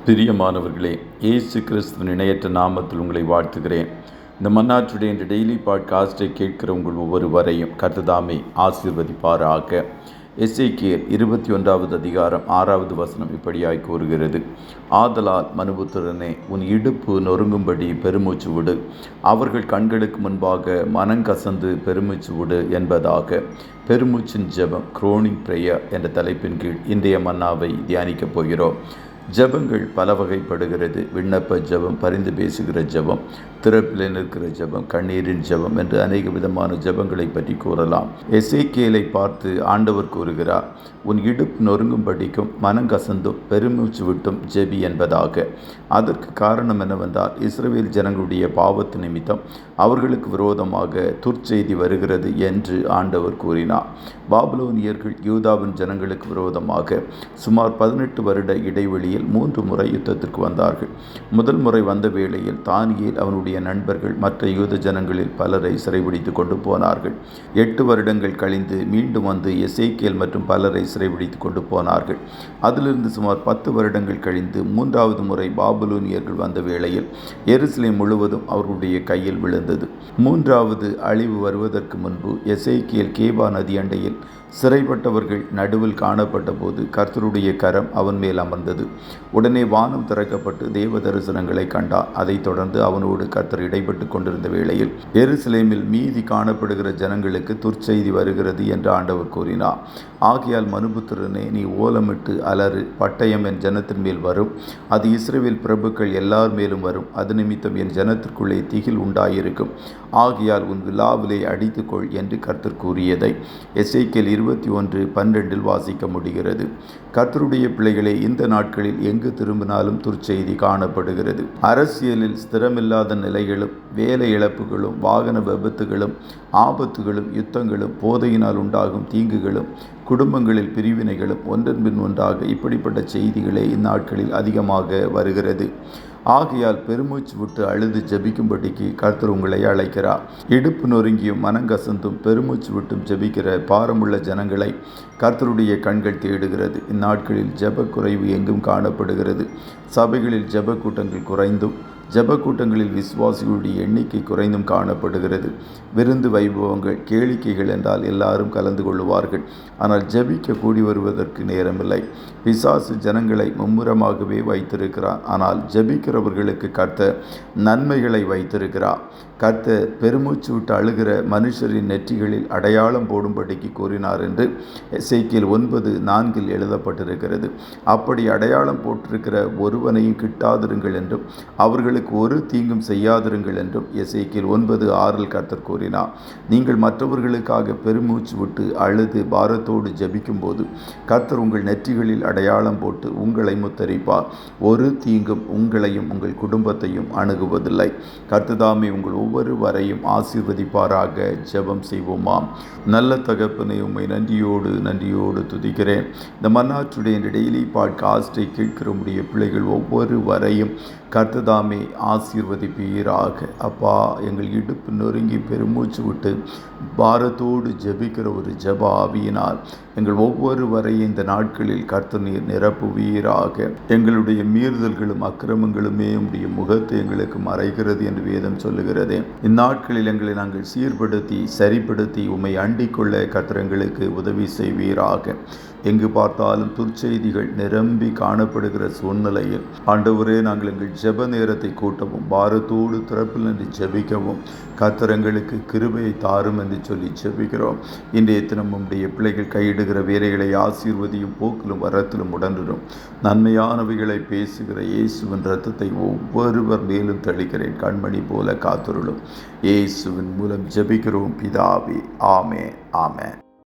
பிரியமானவர்களே, இயேசு கிறிஸ்துவின் இணையற்ற நாமத்தில் உங்களை வாழ்த்துகிறேன். இந்த மன்னாற்றுடைய இந்த டெய்லி பாட்காஸ்டை கேட்கிற உங்கள் ஒவ்வொருவரையும் கர்த்தர் ஆசீர்வதிப்பாராக. எசேக்கியேல் 21வது அதிகாரம் 6வது வசனம் இப்படியாய் கூறுகிறது: ஆதலால் மனுபுத்திரனே, உன் இடுப்பு நொறுங்கும்படி பெருமூச்சு விடு, அவர்கள் கண்களுக்கு முன்பாக மனங்கசந்து பெருமூச்சு விடு என்பதாக. பெருமூச்சின் ஜெபம், குரோனிங் பிரேயர் என்ற தலைப்பின் கீழ் இன்றைய மன்னாவை தியானிக்கப் போகிறோம். ஜெபங்கள் பல வகைப்படுகிறது. விண்ணப்ப ஜெபம், பரிந்து பேசுகிற ஜெபம், திறப்பில் நிற்கிற ஜெபம், கண்ணீரின் ஜெபம் என்று அநேக விதமான ஜெபங்களை பற்றி கூறலாம். எசேக்கியேலை பார்த்து ஆண்டவர் கூறுகிறார், உன் இடுப்பு நொறுங்கும்படிக்கும் மனங்கசந்தும் பெருமூச்சு விட்டும் ஜெபி என்பதாக. அதற்கு காரணம் என்னவென்றால், இஸ்ரவேல் ஜனங்களுடைய பாவத்து நிமித்தம் அவர்களுக்கு விரோதமாக துர்ச்செய்தி வருகிறது என்று ஆண்டவர் கூறினார். பாபிலோனியர்கள் யூதாவின் ஜனங்களுக்கு விரோதமாக சுமார் 18 வருட இடைவெளியில் 3 முறை யுத்தத்திற்கு வந்தார்கள். முதல் முறை வந்த வேளையில் தானியேல் அவனுடைய நண்பர்கள் மற்ற யூத ஜனங்களில் பலரை சிறைபிடித்து கொண்டு போனார்கள். 8 வருடங்கள் கழிந்து மீண்டும் வந்து எசேக்கியேல் மற்றும் பலரை சிறைபிடித்து கொண்டு போனார்கள். அதிலிருந்து சுமார் 10 வருடங்கள் கழிந்து 3வது முறை பாபிலோனியர்கள் வந்த வேளையில் எருசலேம் முழுவதும் அவர்களுடைய கையில் விழுந்தது. 3வது அழிவு வருவதற்கு முன்பு எசேக்கியேல் கேபா நதி அண்டையில் சிறைப்பட்டவர்கள் நடுவில் காணப்பட்ட போது கர்த்தருடைய கரம் அவன் மேல் அமர்ந்தது. உடனே வானம் திறக்கப்பட்டு தேவ தரிசனங்களை கண்டார். அதைத் தொடர்ந்து அவனோடு கர்த்தர் இடைப்பட்டு கொண்டிருந்த வேளையில் எருசலேமில் மீதி காணப்படுகிற ஜனங்களுக்கு துர்ச்செய்தி வருகிறது என்று ஆண்டவர் கூறினார். ஆகையால் மனுபுத்திரனே, நீ ஓலமிட்டு அலறு, பட்டயம் என் ஜனத்தின் மேல் வரும், அது இஸ்ரவேல் பிரபுக்கள் எல்லார் மேலும் வரும், அது நிமித்தம் என் ஜனத்திற்குள்ளே திகில் உண்டாயிருக்கும். ஆகையால் உன் விலாவிலே அடித்துக்கொள் என்று கர்த்தர் கூறியதை எசேக்கியேல் 21:12 வாசிக்க முடிகிறது. கர்த்தருடைய பிள்ளைகளே, இந்த நாட்களில் எங்கு திரும்பினாலும் துர்ச்செய்தி காணப்படுகிறது. அரசியலில் ஸ்திரமில்லாத நிலைகளும், வேலை இழப்புகளும், வாகன விபத்துகளும், ஆபத்துகளும், யுத்தங்களும், போதையினால் உண்டாகும் தீங்குகளும், குடும்பங்களில் பிரிவினைகளும், ஒன்றன் பின் ஒன்றாக இப்படிப்பட்ட செய்திகளே இந்நாட்களில் அதிகமாக வருகிறது. ஆகையால் பெருமூச்சு விட்டு அழுது ஜெபிக்கும்படிக்கு கர்த்தர் உங்களை அழைக்கிறார். இடுப்பு நொறுங்கியும் மனங்கசந்தும் பெருமூச்சு விட்டும் ஜெபிக்கிற பாரமுள்ள ஜனங்களை கர்த்தருடைய கண்கள் தேடுகிறது. இந்நாட்களில் ஜெப குறைவு எங்கும் காணப்படுகிறது. சபைகளில் ஜெப கூட்டங்கள் குறைந்தும் ஜெப கூட்டங்களில் விசுவாசிகளுடைய எண்ணிக்கை குறைந்தும் காணப்படுகிறது. விருந்து வைபவங்கள், கேளிக்கைகள் என்றால் எல்லாரும் கலந்து கொள்ளுவார்கள். ஆனால் ஜெபிக்க கூடி வருவதற்கு நேரமில்லை. பிசாசு ஜனங்களை மும்முரமாகவே வைத்திருக்கிறார். ஆனால் ஜெபிக்கிறவர்களுக்கு கர்த்தர் நன்மைகளை வைத்திருக்கிறார். கர்த்தர் பெருமூச்சு விட்டு அழுகிற மனுஷரின் நெற்றிகளில் அடையாளம் போடும்படிக்கு கூறினார் என்று எசேக்கியேல் 9:4 எழுதப்பட்டிருக்கிறது. அப்படி அடையாளம் போட்டிருக்கிற ஒருவனையும் கிட்டாதிருங்கள் என்றும் அவர்களுக்கு ஒரு தீங்கும் செய்யாதிருங்கள் என்றும் எசேக்கியேல் 9:6 கர்த்தர் கூறினார். நீங்கள் மற்றவர்களுக்காக பெருமூச்சு விட்டு அழுது பாரத்தோடு ஜெபிக்கும் போது கர்த்தர் உங்கள் நெற்றிகளில் அடையாளம் போட்டு உங்களை முத்தரிப்பார். ஒரு தீங்கும் உங்களையும் உங்கள் குடும்பத்தையும் அணுகுவதில்லை. கர்த்ததாமே உங்கள் ஒவ்வொருவரையும் ஆசீர்வதிப்பாராக. ஜெபம் செய்வோமாம். நல்ல தகப்பனே, உம்மை நன்றியோடு துதிக்கிறேன். இந்த மன்னாற்றுடைய டெய்லி பாட்காஸ்டை கேட்கிற உம்முடைய பிள்ளைகள் ஒவ்வொருவரையும் கர்த்ததாமே ஆசீர்வதிப்பீராக. அப்பா, எங்கள் இடுப்பு நொறுங்கி பெருமூச்சு விட்டு பாரத்தோடு ஜெபிக்கிற ஒரு ஜெப ஆவியினால் எங்கள் ஒவ்வொருவரையும் இந்த நாட்களில் கர்த்தர் நீர் நிரப்புவீராக. எங்களுடைய மீறுதல்களும் அக்கிரமங்களுமே உம்முடைய முகத்தை எங்களுக்கு மறைகிறது என்று வேதம் சொல்லுகிறதே. இந்நாட்களில் எங்களை நாங்கள் சீர்படுத்தி சரிப்படுத்தி உம்மை அண்டிக் கொள்ள கர்த்தர் எங்களுக்கு உதவி செய்வீராக. எங்கு பார்த்தாலும் துர்ச்செய்திகள் நிரம்பி காணப்படுகிற சூழ்நிலையில் ஆண்டவரே, நாங்கள் எங்கள் ஜெப நேரத்தை கூட்டவும் பாரத்தோடு திறப்பில் நின்று ஜெபிக்கவும் கர்த்தர் எங்களுக்கு கிருபையை தாரும் என்று சொல்லி ஜெபிக்கிறோம். இன்றைய தினம் உம்முடைய பிள்ளைகள் கையிடுகிற வேலைகளை ஆசீர்வதியும், போக்கிலும் வரத்திலும் உடனிடும். நன்மையானவைகளை பேசுகிற இயேசுவின் இரத்தத்தை ஒவ்வொருவர் மேலும் தெளிக்கிறேன். கண்மணி போல காத்துருளும். இயேசுவின் மூலம் ஜெபிக்கிறோம் பிதாவே. ஆமென்.